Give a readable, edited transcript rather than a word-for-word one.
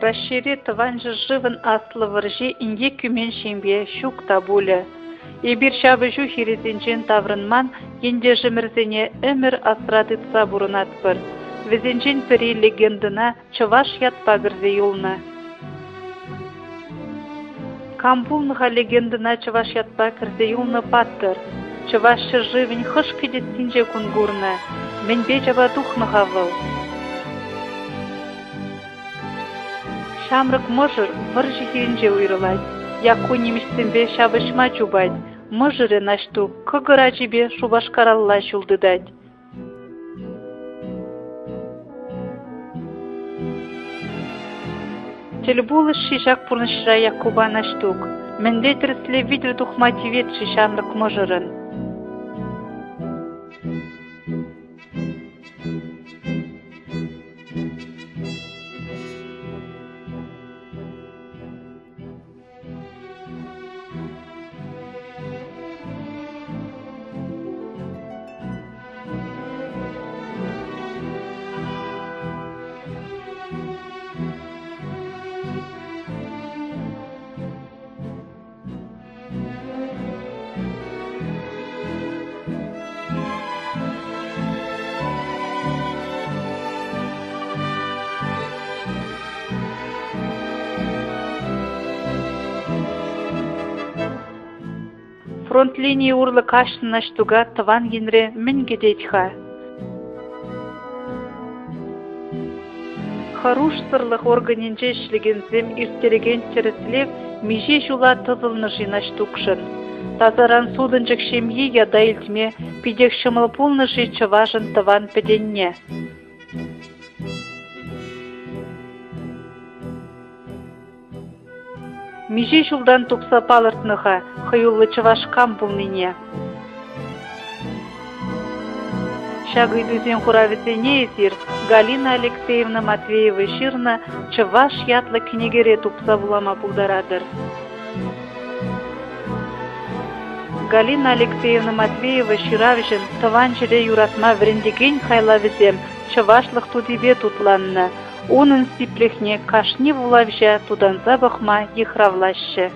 Расшири тыванжы живын аслы выржи инге күмен шембе шук табулі. Ебір шабы жу хирезенчен таврынман енде жымірзене өмір асрадытса бурынатпыр. Везенчен пірі легендына чываш ятпа бірзе юлны. Камбулныға легендына чываш ятпа кірзе юлны паттыр. Чывашы живын хыш кедетсінже күнгурны. Менбе жаба духныға выл. Шамрык мыжыр выржи хиренже уйрылать. Яку неместенбе шабышма чубать. Мыжыры нашту кыгыра жибе шубашкаралла шулдыдать. Телбулы шишак пурнышра якуба наштук. Менде тірсле видр тухмативет шишамрык мыжырын. Фронт линии урлы кашны наштуга тыван генре мін гедетха. Харуш сырлық органинже ішлігензем иртереген теріслев меже жула тызылны жинаштукшын. Тазаран судынжық шемье яда илтме пидек шымыл пулны жи чыважын тыван педенне. Меже жулдан тупса палыртныға, хыюлы чывашкам булныне. Шагыйдызен хуравесене эзир Галина Алексеевна Матвеева ширна чываш ятлы кенегере тупса булама пулдарадыр. Галина Алексеевна Матвеева ширавжын тыван жире юратма врендеген хайлавезем чывашлық тудибе тутланны. Унын стиплехне кашни вулавжа тудан забахма ехравлаще.